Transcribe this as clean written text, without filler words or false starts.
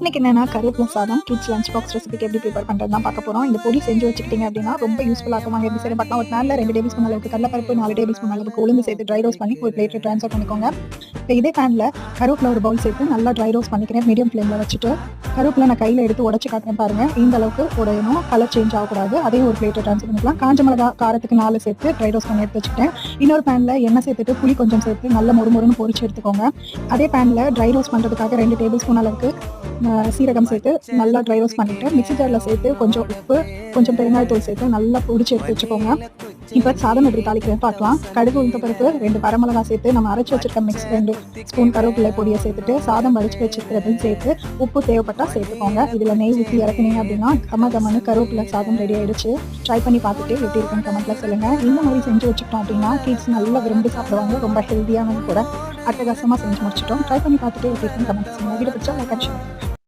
இன்னைக்கு என்னன்னா கருவேப்பிலை சாதம் கிட்ஸ் லஞ்ச் பாக்ஸ் ரெசிபிக்கு எப்படி ப்ரிப்பேர் பண்ணுறது தான் பார்க்க போகிறோம். இந்த பொடி செஞ்சு வச்சுக்கிட்டீங்க அப்படின்னா ரொம்ப யூஸ்ஃபுல்லாக இருக்கும். வாங்க எப்படி செய்ய பார்க்கலாம். ஒரு நாளில் 2 டேபிள் ஸ்பூன் அளவுக்கு கடலைப்பருப்பு, 4 டேபிள் ஸ்பூன் அளவுக்கு உளுந்து சேர்த்து ட்ரை ரோஸ்ட் பண்ணி ஒரு பிளேட்டில் ட்ரான்ஸ்ஃபர் பண்ணிக்கோங்க. இப்போ இதே பேனில் கருவேப்பிலை ஒரு பவுல் சேர்த்து நல்லா ட்ரை ரோஸ்ட் பண்ணிக்கிறேன். மீடியம் ஃப்ளேமில் வச்சுட்டு கருவேப்பிலை நான் கையில் எடுத்து உடச்சி காட்டுறேன் பாருங்கள். இந்த அளவுக்கு உடையணும், கலர் சேஞ்ச் ஆகக்கூடாது. அதையும் ஒரு பிளேட்டில் ட்ரான்ஸ்ஃபர் பண்ணிக்கலாம். காஞ்ச மிளகா காரத்துக்கு 4 சேர்த்து ட்ரை ரோஸ்ட் பண்ணி எடுத்து வச்சுட்டேன். இன்னொரு பேனில் எண்ணெய் சேர்த்துட்டு புளி கொஞ்சம் சேர்த்து நல்ல மொறுமொறுன்னு பொரிச்சு எடுத்துக்கோங்க. அதே பேனில் ட்ரை ரோஸ்ட் பண்ணுறதுக்காக 2 டேபிள் ஸ்பூன் அளவுக்கு சீரகம் சேர்த்து நல்லா ட்ரை ரோஸ்ட் பண்ணிட்டு மிக்ஸி ஜாரில் சேர்த்து கொஞ்சம் உப்பு கொஞ்சம் பெருங்காயத்தூள் சேர்த்து நல்லா பொடிச்சு எடுத்து வச்சுக்கோங்க. இப்போ சாதம் எப்படி தாளிக்கிறேன்னு பார்க்கலாம். கடுகு உளுந்த பருப்பு 2 வரமிளகா சேர்த்து நம்ம அரைச்சி வச்சிருக்க மிக்ஸ் 2 ஸ்பூன் கருவேப்பிலை பொடியை சேர்த்துட்டு சாதம் வடிச்சு வச்சிருக்கிறதையும் சேர்த்து உப்பு தேவைப்பட்டால் சேர்த்துக்கோங்க. இதில் நெய் ஊற்றி இறக்குனீங்க அப்படின்னா கமகமனு கருவேப்பிலை சாதம் ரெடி ஆயிடுச்சு. ட்ரை பண்ணி பார்த்துட்டு எப்படி இருக்குன்னு கமெண்ட்ல சொல்லுங்கள். இந்த மாதிரி செஞ்சு வச்சுக்கிட்டோம் அப்படின்னா கிட்ஸ் நல்லா விரும்பி சாப்பிடுவாங்க. ரொம்ப ஹெல்த்தியானது கூட. அட்டகாசமாக செஞ்சு முடிச்சிட்டோம். ட்ரை பண்ணி பார்த்துட்டு எப்படி இருக்குன்னு கமெண்ட் சொல்லுங்கள். வீடியோ பிடிச்சா லைக் அண்ட் ஷேர்.